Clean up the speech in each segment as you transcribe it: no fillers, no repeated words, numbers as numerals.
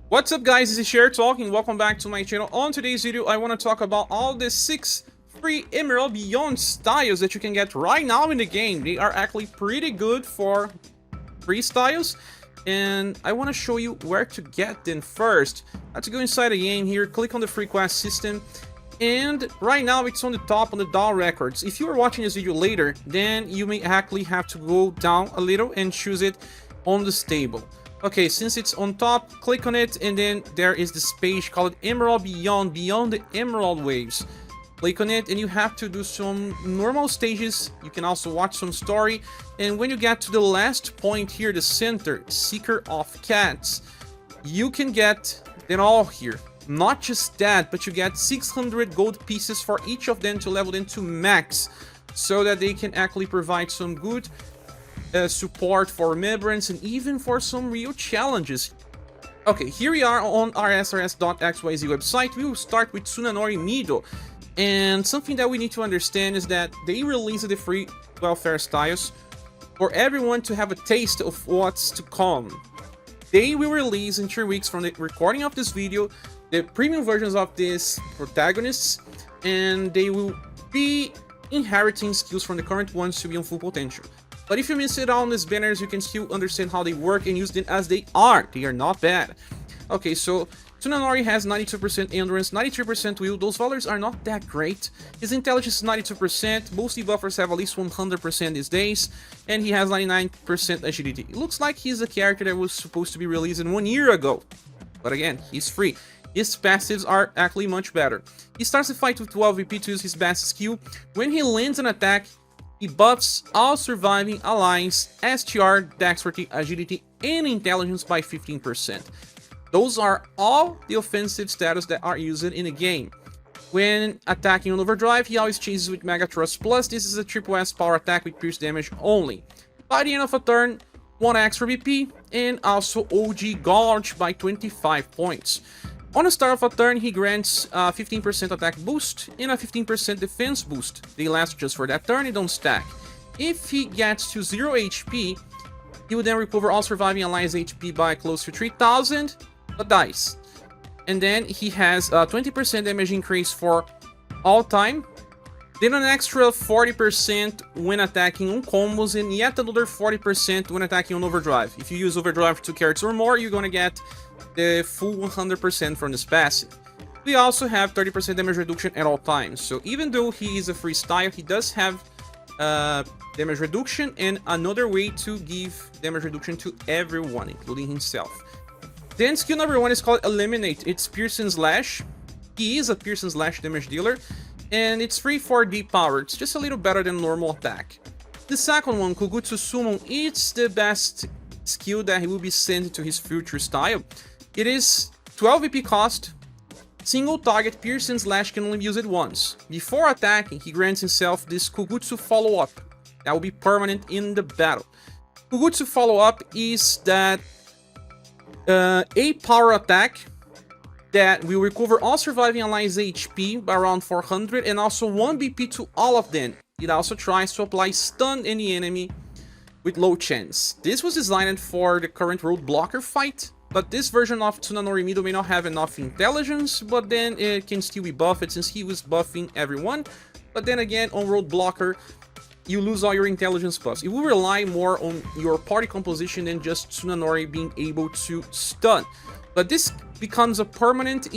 What's up guys, this is Scher talking. Welcome back to my channel. On today's video, I want to talk about all the 6 free Emerald Beyond styles that you can get right now in the game. They are actually pretty good for free styles, and I want to show you where to get them first. Let's go inside the game here, click on the free quest system, and right now it's on the top on the down records. If you are watching this video later, then you may actually have to go down a little and choose it on the stable. Okay, since it's on top, click on it, and then there is this page called Emerald Beyond the Emerald Waves. Click on it, and you have to do some normal stages. You can also watch some story, and when you get to the last point here, the center, Seeker of Cats, you can get them all here. Not just that, but you get 600 gold pieces for each of them to level them to max, so that they can actually provide some good support for remembrance and even for some real challenges. Okay, here we are on our srs.xyz website. We will start with Tsunanori Mido, and something that we need to understand is that they released the free welfare styles for everyone to have a taste of what's to come. They will release in 3 weeks from the recording of this video the premium versions of these protagonists, and they will be inheriting skills from the current ones to be on full potential. But if you miss it on these banners, you can still understand how they work and use them as they are. They are not bad. Okay, so Tsunanori has 92% endurance, 93% will. Those values are not that great. His intelligence is 92%. Most debuffers have at least 100% these days. And he has 99% agility. It looks like he's a character that was supposed to be released 1 year ago. But again, he's free. His passives are actually much better. He starts the fight with 12 VP to use his best skill. When he lands an attack, he buffs all surviving allies, STR, Dexterity, Agility, and Intelligence by 15%. Those are all the offensive status that are used in the game. When attacking on Overdrive, he always chases with Mega Thrust Plus. This is a triple S power attack with pierce damage only. By the end of a turn, 1 extra BP, and also OG Gorge by 25 points. On the start of a turn, he grants a 15% attack boost and a 15% defense boost. They last just for that turn and don't stack. If he gets to 0 HP, he will then recover all surviving allies HP by close to 3000, but dies. And then he has a 20% damage increase for all time, then an extra 40% when attacking on combos, and yet another 40% when attacking on Overdrive. If you use Overdrive for 2 characters or more, you're gonna get the full 100% from this passive. We also have 30% damage reduction at all times, so even though he is a free style, he does have damage reduction and another way to give damage reduction to everyone, including himself. Then skill number 1 is called Eliminate. It's Pierce and Slash. He is a Pierce and Slash damage dealer, and it's free for D power. It's just a little better than normal attack. The second one, Kugutsu Summon, it's the best skill that he will be sent to his future style. It is 12 VP cost, single target, Pierce and Slash can only use it once. Before attacking, he grants himself this Kugutsu follow-up that will be permanent in the battle. Kugutsu follow-up is that a power attack that will recover all surviving allies HP by around 400 and also 1 BP to all of them. It also tries to apply stun any enemy with low chance. This was designed for the current roadblocker fight, but this version of Tsunanori Mido may not have enough intelligence, but then it can still be buffed since he was buffing everyone. But then again, on roadblocker, you lose all your intelligence buffs. It will rely more on your party composition than just Tsunanori being able to stun. But this becomes a permanent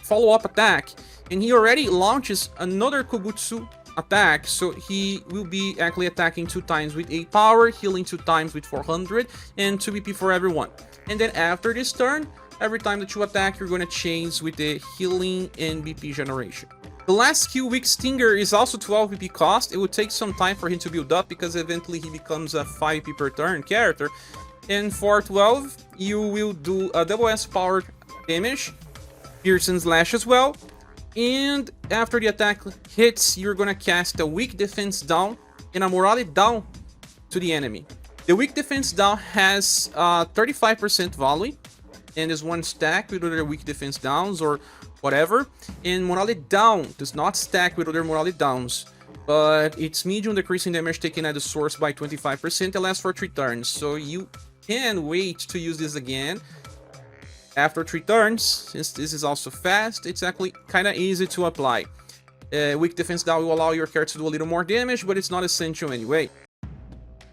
follow-up attack, and he already launches another Kugutsu attack, so he will be actually attacking 2 times with 8 power, healing 2 times with 400, and 2 BP for everyone. And then after this turn, every time that you attack, you're going to chase with the healing and BP generation. The last skill, Weak Stinger, is also 12 BP cost. It will take some time for him to build up because eventually he becomes a 5 BP per turn character. And for 12, you will do a double S powered damage, Pierce and Slash as well. And after the attack hits, you're gonna cast a weak defense down and a morale down to the enemy. The weak defense down has 35% volley and is 1 stack with other weak defense downs or whatever. And morale down does not stack with other morale downs, but it's medium, decreasing damage taken at the source by 25% and lasts for 3 turns. So you can wait to use this again After 3 turns, since this is also fast, it's actually kind of easy to apply. Weak defense down will allow your character to do a little more damage, but it's not essential anyway.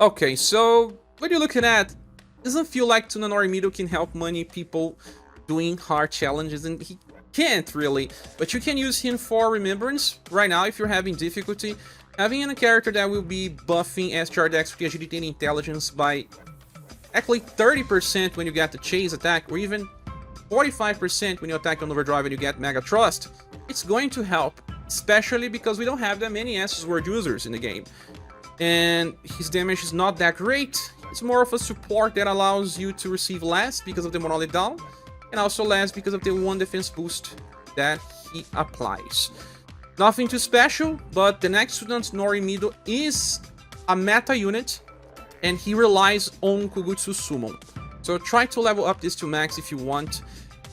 Okay, so what you're looking at doesn't feel like Tsunanori Middle can help many people doing hard challenges, and he can't really, but you can use him for Remembrance right now if you're having difficulty. Having a character that will be buffing SGR Dex, Agility, and Intelligence by actually 30% when you get the Chase attack, or even 45% when you attack on Overdrive and you get Mega Thrust, it's going to help, especially because we don't have that many S-Sword users in the game. And his damage is not that great. It's more of a support that allows you to receive less because of the Monolith down, and also less because of the 1 defense boost that he applies. Nothing too special, but the next Tsunanori Middle is a meta unit, and he relies on Kugutsu Summon. So try to level up this to max if you want.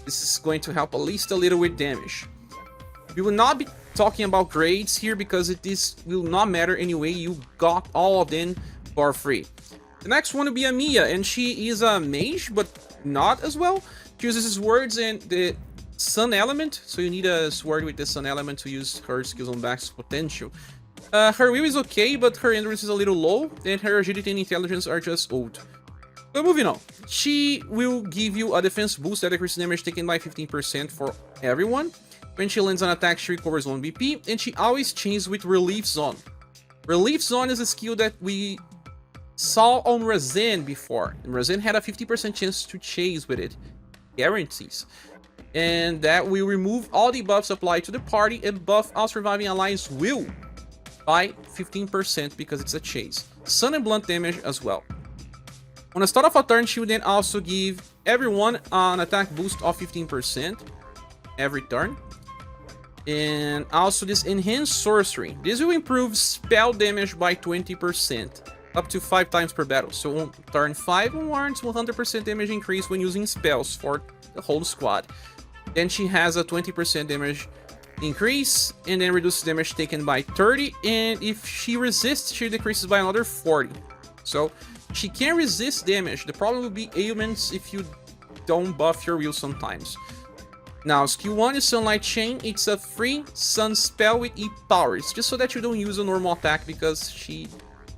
This is going to help at least a little with damage. We will not be talking about grades here because this will not matter anyway. You got all of them for free. The next one will be Ameya, and she is a mage, but not as well. She uses swords and the sun element, so you need a sword with the sun element to use her skills on max potential. Her will is okay, but her endurance is a little low, and her agility and intelligence are just old. But moving on, she will give you a defense boost that increases damage taken by 15% for everyone. When she lands an attack, she recovers 1 BP, and she always chains with Relief Zone. Relief Zone is a skill that we saw on Razen before, and Razen had a 50% chance to chase with it. Guarantees. And that will remove all the buffs applied to the party and buff all surviving allies will by 15% because it's a chase. Sun and blunt damage as well. On the start of a turn, she will then also give everyone an attack boost of 15% every turn. And also this enhanced sorcery. This will improve spell damage by 20%, up to 5 times per battle. So on turn 5 warrants 100% damage increase when using spells for the whole squad. Then she has a 20% damage increase, and then reduces damage taken by 30, and if she resists, she decreases by another 40. So she can resist damage. The problem will be ailments if you don't buff your will sometimes. Now, skill 1 is Sunlight Chain. It's a free sun spell with E powers, just so that you don't use a normal attack because she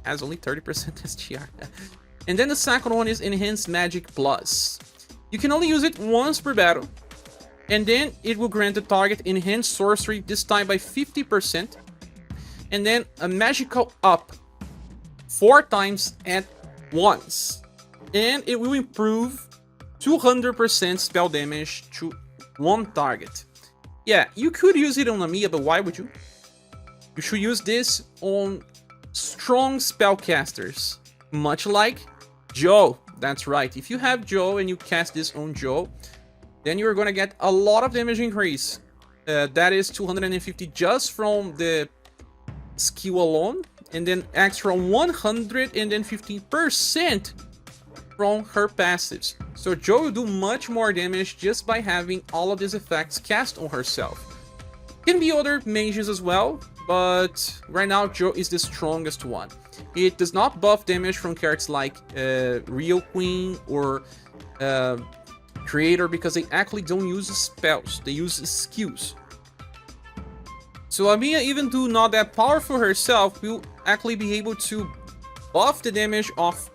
has only 30% SGR. And then the second one is Enhanced Magic Plus. You can only use it once per battle, and then it will grant the target Enhanced Sorcery, this time by 50%, and then a Magical Up 4 times at once. And it will improve 200% spell damage to 1 target. Yeah, you could use it on Ameya, but why would you? You should use this on strong spellcasters, much like Joe. That's right, if you have Joe and you cast this on Joe, then you're gonna get a lot of damage increase. That is 250 just from the skill alone, and then extra 100 and then 15% from her passives. So Joe will do much more damage just by having all of these effects cast on herself. Can be other mages as well, but right now Joe is the strongest one. It does not buff damage from characters like Real Queen or Creator because they actually don't use spells, they use skills. So Ameya, even though not that powerful herself, will actually be able to buff the damage of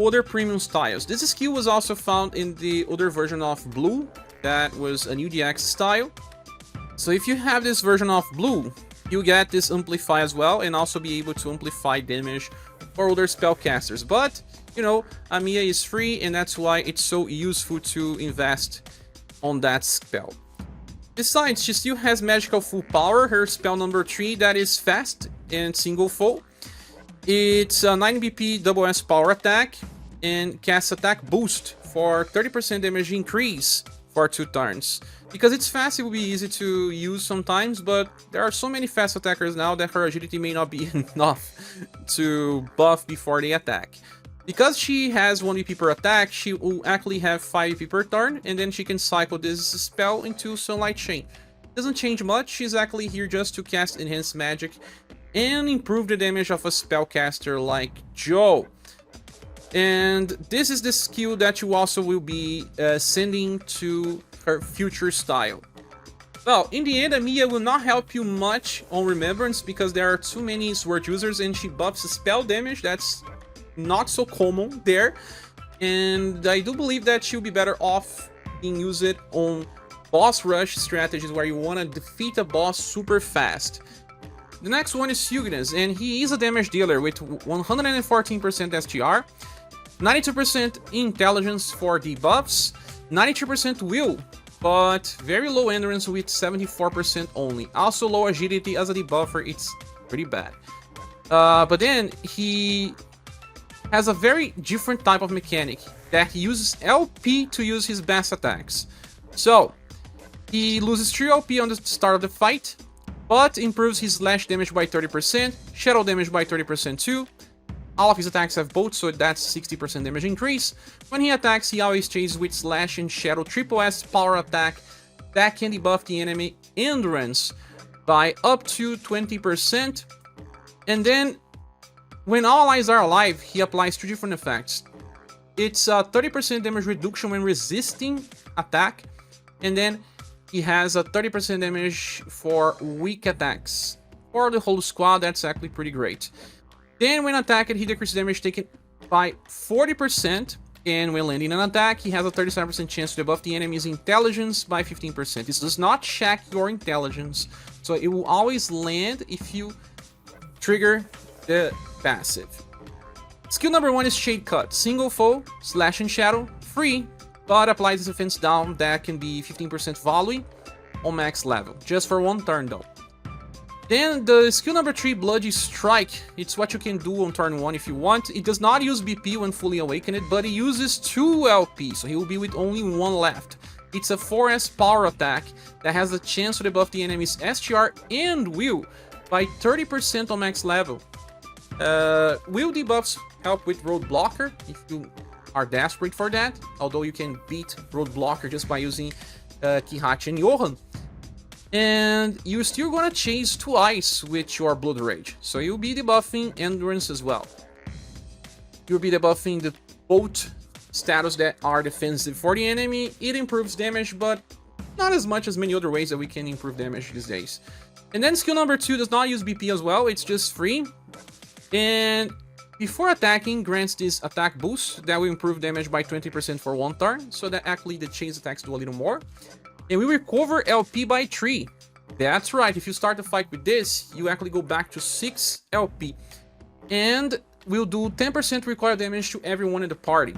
other premium styles. This skill was also found in the other version of Blue, that was a new DX style. So if you have this version of Blue, you get this Amplify as well, and also be able to amplify damage for other spellcasters. But, you know, Ameya is free, and that's why it's so useful to invest on that spell. Besides, she still has Magical Full Power, her spell number 3, that is fast and single foe. It's a 9 BP double S power attack, and casts attack boost for 30% damage increase for 2 turns. Because it's fast, it will be easy to use sometimes, but there are so many fast attackers now that her agility may not be enough to buff before they attack. Because she has 1 BP per attack, she will actually have 5 BP per turn, and then she can cycle this spell into Sunlight Chain. Doesn't change much, she's actually here just to cast Enhanced Magic and improve the damage of a spellcaster like Joe. And this is the skill that you also will be sending to her future style. Well, in the end, Ameya will not help you much on Remembrance because there are too many sword users and she buffs spell damage. That's not so common there. And I do believe that she'll be better off being used on boss rush strategies where you want to defeat a boss super fast. The next one is Siugnas, and he is a damage dealer with 114% STR, 92% intelligence for debuffs, 92% will, but very low endurance with 74% only. Also low agility as a debuffer, it's pretty bad. But then he has a very different type of mechanic that he uses LP to use his best attacks. So he loses 3 LP on the start of the fight, but improves his slash damage by 30%, shadow damage by 30% too. All of his attacks have both, so that's 60% damage increase. When he attacks, he always chases with Slash and Shadow Triple S power attack that can debuff the enemy endurance by up to 20%. And then, when all allies are alive, he applies 2 different effects. It's a 30% damage reduction when resisting attack, and then he has a 30% damage for weak attacks. For the whole squad, that's actually pretty great. Then when attacked, he decreases damage taken by 40%, and when landing an attack, he has a 37% chance to debuff the enemy's intelligence by 15%. This does not check your intelligence, so it will always land if you trigger the passive. Skill number 1 is Shade Cut. Single foe, slash and shadow, free, but applies defense down that can be 15% volley on max level, just for 1 turn though. Then the skill number 3, Bloody Strike, it's what you can do on turn 1 if you want. It does not use BP when fully awakened, but it uses 2 LP, so he will be with only 1 left. It's a 4S power attack that has the chance to debuff the enemy's STR and will by 30% on max level. Will debuffs help with Road Blocker if you are desperate for that, although you can beat Road Blocker just by using Kihachi and Johan. And you're still gonna chase twice with your Blood Rage, so you'll be debuffing Endurance as well. You'll be debuffing the both status that are defensive for the enemy. It improves damage, but not as much as many other ways that we can improve damage these days. And then skill number 2 does not use BP as well, it's just free. And before attacking, grants this attack boost that will improve damage by 20% for 1 turn, so that actually the chain attacks do a little more. And we recover LP by 3. That's right, if you start the fight with this, you actually go back to 6 LP. And we'll do 10% recoil damage to everyone in the party.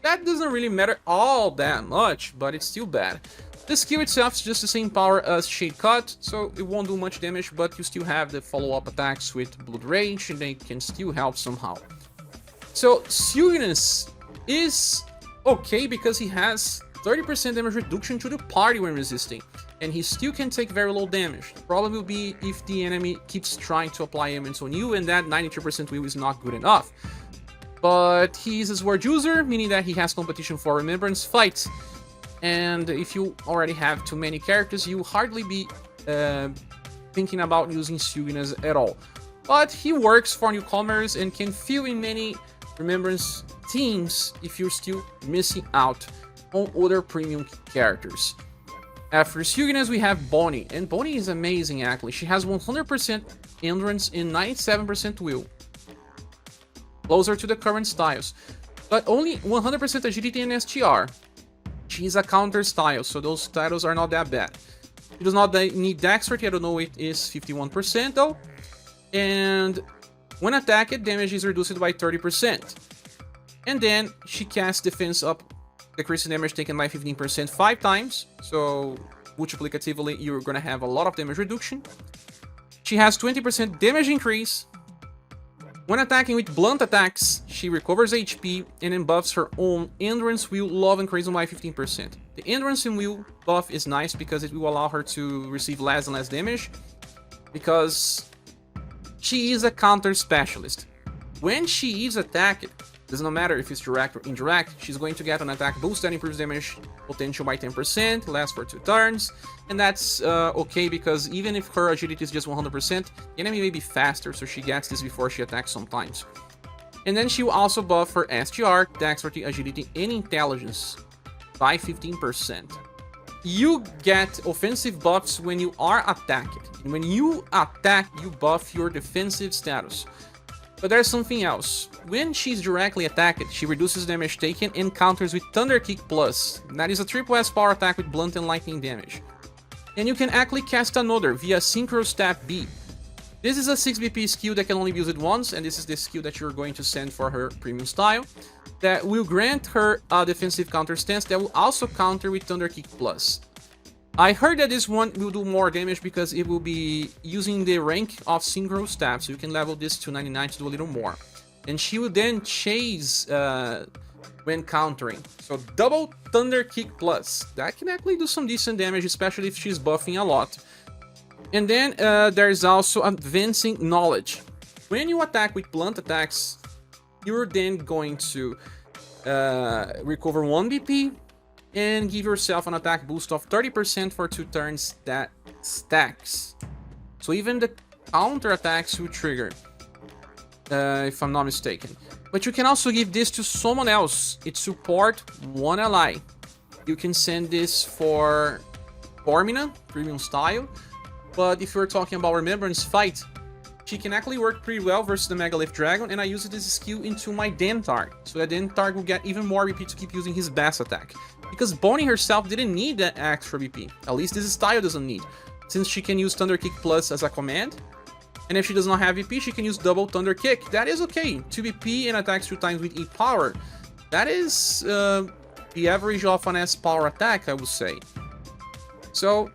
That doesn't really matter all that much, but it's still bad. The skill itself is just the same power as Shade Cut, so it won't do much damage, but you still have the follow-up attacks with Blood Rage, and they can still help somehow. So Siugnas is okay because he has 30% damage reduction to the party when resisting, and he still can take very low damage. The problem will be if the enemy keeps trying to apply elements on you, and that 92% will is not good enough. But he's a sword user, meaning that he has competition for Remembrance fights, and if you already have too many characters, you hardly be thinking about using Siugnas at all. But he works for newcomers and can fill in many Remembrance teams if you're still missing out on other premium characters. After Siugnas, we have Bonnie, and Bonnie is amazing actually. She has 100% endurance and 97% will. Closer to the current styles, but only 100% agility and STR. She is a counter style, so those styles are not that bad. She does not need dexterity, I don't know, it is 51% though. And when attacked, damage is reduced by 30%. And then she casts defense up, decreasing damage taken by 15% 5 times, so multiplicatively you're gonna have a lot of damage reduction. She has 20% damage increase. When attacking with blunt attacks, she recovers HP and then buffs her own Endurance, Will, Love, and Charisma by 15%. The Endurance and Will buff is nice because it will allow her to receive less and less damage, because she is a counter specialist. When she is attacked, doesn't matter if it's direct or indirect, she's going to get an attack boost that improves damage potential by 10%, lasts for 2 turns, and that's okay because even if her agility is just 100%, the enemy may be faster, so she gets this before she attacks sometimes. And then she will also buff her SGR, Dexterity, Agility, and Intelligence by 15%. You get offensive buffs when you are attacked. And when you attack, you buff your defensive status. But there's something else. When she's directly attacked, she reduces damage taken and counters with Thunder Kick Plus. That is a triple S power attack with blunt and lightning damage. And you can actually cast another via Synchro Step B. This is a 6 BP skill that can only be used once, and this is the skill that you're going to send for her premium style. That will grant her a defensive counter stance that will also counter with Thunder Kick Plus. I heard that this one will do more damage because it will be using the rank of Synchro Step, so you can level this to 99 to do a little more. And she will then chase when countering. So double Thunder Kick Plus. That can actually do some decent damage, especially if she's buffing a lot. And then there's also Advancing Knowledge. When you attack with blunt attacks, you're then going to recover 1 BP and give yourself an attack boost of 30% for 2 turns that stacks. So even the counter attacks will trigger, if I'm not mistaken. But you can also give this to someone else. It support one ally. You can send this for Formina, premium style. But if we're talking about Remembrance Fight, she can actually work pretty well versus the Megalith Dragon, and I use this skill into my Dentard, so that Dentard will get even more BP to keep using his Bass attack. Because Bonnie herself didn't need that extra BP, at least this style doesn't need, since she can use Thunder Kick Plus as a command, and if she does not have BP, she can use double Thunder Kick. That is okay, 2 BP and attacks 2 times with E power. That is the average of an S power attack, I would say. So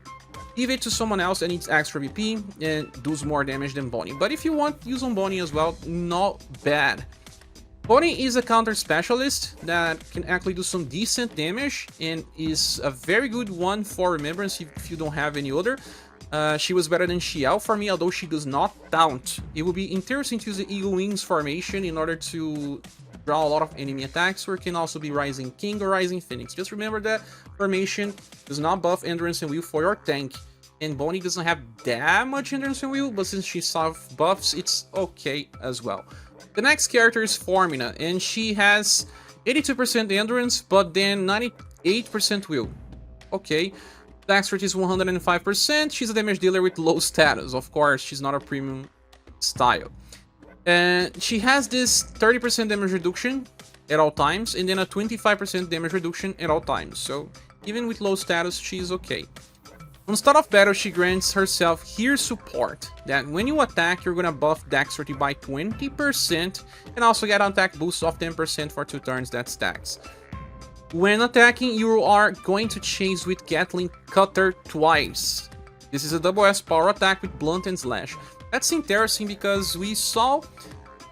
give it to someone else that needs extra BP and does more damage than Bonnie. But if you want, use on Bonnie as well, not bad. Bonnie is a counter specialist that can actually do some decent damage and is a very good one for Remembrance if you don't have any other. She was better than Xiao for me, although she does not taunt. It would be interesting to use the Eagle Wings formation in order to draw a lot of enemy attacks, or it can also be Rising King or Rising Phoenix. Just remember that formation does not buff Endurance and Will for your tank. And Bonnie doesn't have that much Endurance and Will, but since she self buffs, it's okay as well. The next character is Formina, and she has 82% Endurance, but then 98% Will. Okay. Dexterity is 105%. She's a damage dealer with low status. Of course, she's not a premium style. And she has this 30% damage reduction at all times, and then a 25% damage reduction at all times. So even with low status, she's okay. On start of battle, she grants herself here support, that when you attack, you're gonna buff Dexterity by 20%, and also get an attack boost of 10% for 2 turns that stacks. When attacking, you are going to chase with Gatling Cutter twice. This is a double S power attack with blunt and slash. That's interesting because we saw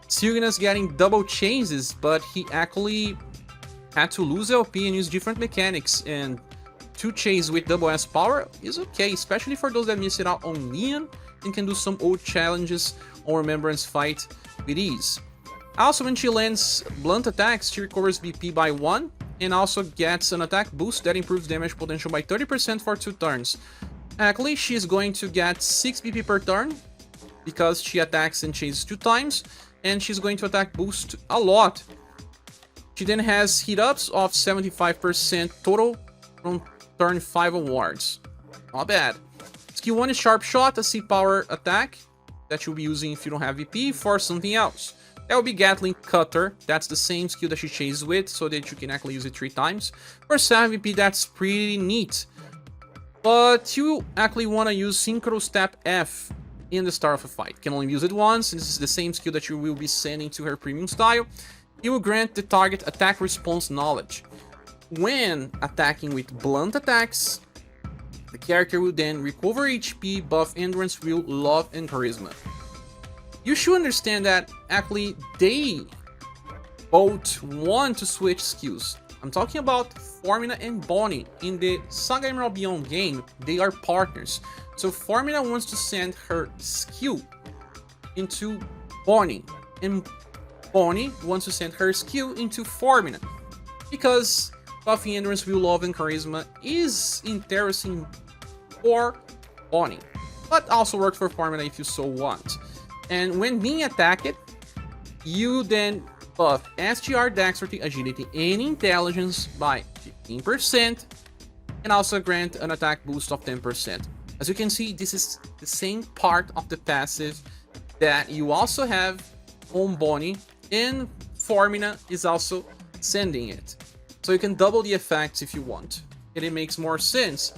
Siugnas getting double chases, but he actually had to lose LP and use different mechanics, and 2 chase with double S power is okay, especially for those that miss it out on Leon and can do some old challenges on Remembrance Fight with ease. Also, when she lands blunt attacks, she recovers BP by 1 and also gets an attack boost that improves damage potential by 30% for 2 turns. Actually, she's going to get 6 BP per turn because she attacks and chases 2 times, and she's going to attack boost a lot. She then has hit ups of 75% total from turn 5 onwards. Not bad. Skill 1 is Sharp Shot, a C power attack that you'll be using if you don't have VP for something else. That will be Gatling Cutter. That's the same skill that she chases with, so that you can actually use it 3 times. For 7 VP, that's pretty neat. But you actually want to use Synchro Step F in the start of a fight. You can only use it once, and this is the same skill that you will be sending to her premium style. It will grant the target attack response knowledge. When attacking with blunt attacks, the character will then recover HP, buff Endurance, Will, Love, and Charisma. You should understand that actually they both want to switch skills. I'm talking about Formina and Bonnie. In the SaGa Emerald Beyond game, they are partners. So Formina wants to send her skill into Bonnie, and Bonnie wants to send her skill into Formina. Because buffing Endurance, Will, Love, and Charisma is interesting for Bonnie, but also works for Formina if you so want. And when being attacked, you then buff SGR, Dexterity, Agility, and Intelligence by 15%, and also grant an attack boost of 10%. As you can see, this is the same part of the passive that you also have on Bonnie, and Formina is also sending it. So you can double the effects if you want, and it makes more sense.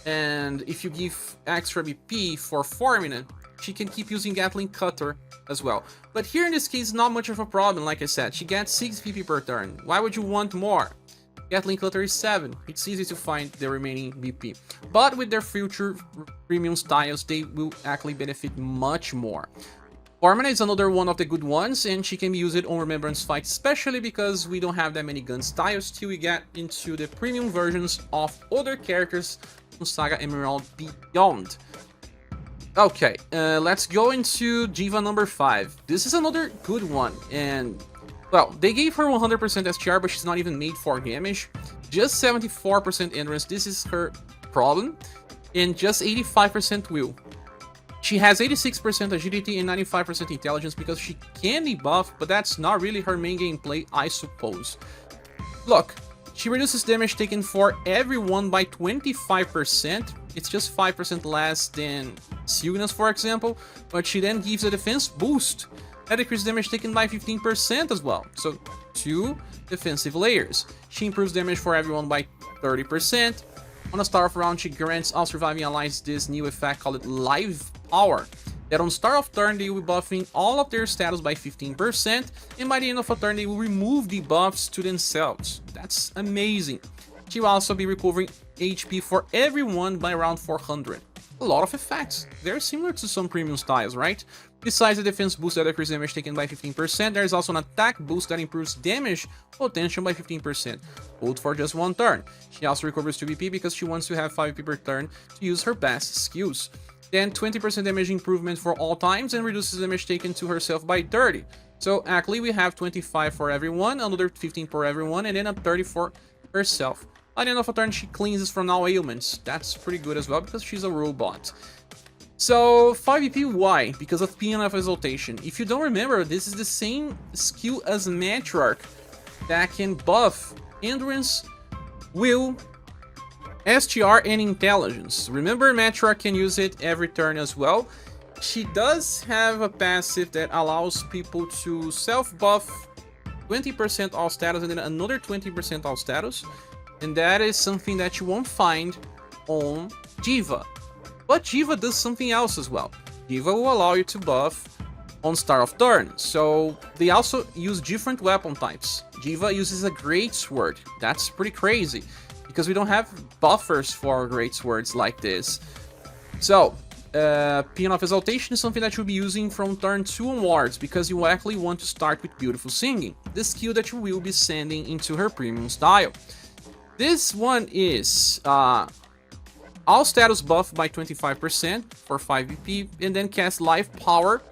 And if you give extra BP for Formina, she can keep using Gatling Cutter as well. But here in this case, not much of a problem. Like I said, she gets 6 BP per turn. Why would you want more? Gatling Cutter is 7. It's easy to find the remaining BP. But with their future premium styles, they will actually benefit much more. Formina is another one of the good ones, and she can be used on Remembrance fights, especially because we don't have that many gun styles till we get into the premium versions of other characters from SaGa Emerald Beyond. Okay, let's go into Diva number 5. This is another good one, and well, they gave her 100% STR, but she's not even made for damage. Just 74% endurance, this is her problem, and just 85% will. She has 86% agility and 95% intelligence because she can debuff, but that's not really her main gameplay, I suppose. Look, she reduces damage taken for everyone by 25%. It's just 5% less than Siugnas, for example, but she then gives a defense boost that decreases damage taken by 15% as well. So 2 defensive layers. She improves damage for everyone by 30%. On the start of round, she grants all surviving allies this new effect called Live Power, that on start of turn they will be buffing all of their status by 15%, and by the end of a turn they will remove the buffs to themselves. That's amazing. She will also be recovering HP for everyone by around 400. A lot of effects, very similar to some premium styles, right? Besides the defense boost that decreases damage taken by 15%, there is also an attack boost that improves damage potential by 15%, both for just 1 turn. She also recovers 2 BP because she wants to have 5 BP per turn to use her best skills. Then 20% damage improvement for all times and reduces damage taken to herself by 30. So actually we have 25 for everyone, another 15 for everyone, and then a 30 for herself. By the end of a turn, she cleanses from all ailments. That's pretty good as well because she's a robot. So 5 EP, why? Because of Peon of Exaltation. If you don't remember, this is the same skill as Matriarch that can buff Endurance, Will, STR, and Intelligence. Remember, Matriarch can use it every turn as well. She does have a passive that allows people to self-buff 20% all status and then another 20% all status. And that is something that you won't find on Diva. But Diva does something else as well. Diva will allow you to buff on start of turn. So they also use different weapon types. Diva uses a great sword. That's pretty crazy because we don't have buffers for great swords like this. So Peon of Exaltation is something that you'll be using from turn 2 onwards because you actually want to start with Beautiful Singing, the skill that you will be sending into her premium style. This one is all status buff by 25% for 5 BP, and then cast Life Power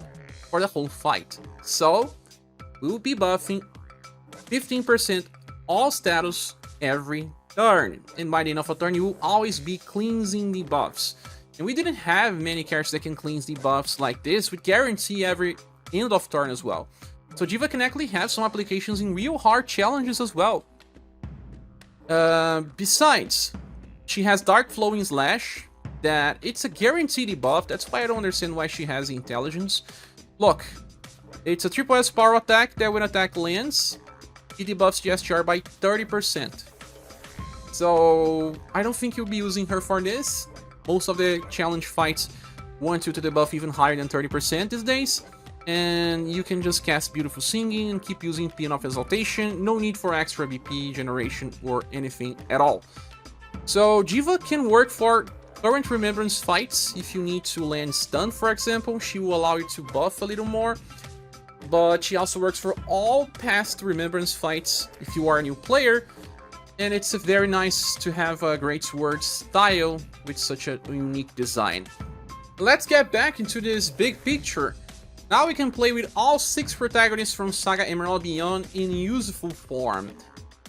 for the whole fight. So we'll be buffing 15% all status every turn, and by the end of a turn you will always be cleansing the buffs. And we didn't have many characters that can cleanse the buffs like this with guarantee every end of turn as well. So Diva can actually have some applications in real hard challenges as well. Besides, she has Dark Flowing Slash, that it's a guaranteed debuff. That's why I don't understand why she has Intelligence. Look, it's a triple S power attack that when attack lands, it debuffs the STR by 30%. So I don't think you'll be using her for this. Most of the challenge fights want you to debuff even higher than 30% these days. And you can just cast Beautiful Singing and keep using Peon of Exaltation. No need for extra BP generation or anything at all. So Diva can work for current Remembrance fights. If you need to land stun, for example, she will allow you to buff a little more. But she also works for all past Remembrance fights if you are a new player. And it's very nice to have a great sword style with such a unique design. Let's get back into this big picture. Now we can play with all 6 protagonists from SaGa Emerald Beyond in useful form.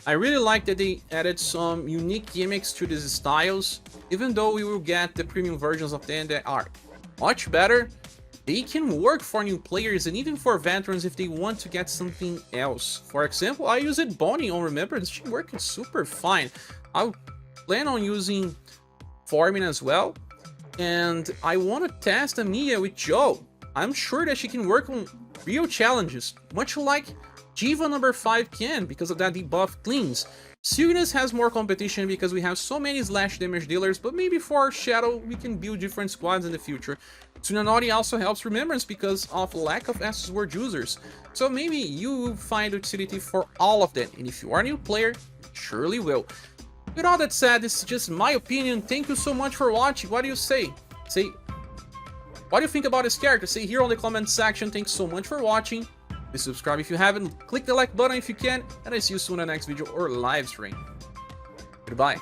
I really like that they added some unique gimmicks to these styles, even though we will get the premium versions of them that are much better. they can work for new players and even for veterans if they want to get something else. For example, I used Bonnie on Remembrance, she worked super fine. I plan on using Formina as well, and I want to test Ameya with Joe. I'm sure that she can work on real challenges, much like Diva number 5 can, because of that debuff cleans. Siugnas has more competition because we have so many slash damage dealers, but maybe for Shadow we can build different squads in the future. Tsunanori also helps Remembrance because of lack of SS word users, so maybe you will find utility for all of them, and if you are a new player, you surely will. With all that said, this is just my opinion. Thank you so much for watching. What do you say? What do you think about this character? Say here on the comment section. Thanks so much for watching. Please subscribe if you haven't, click the like button if you can, and I see you soon in the next video or live stream. Goodbye.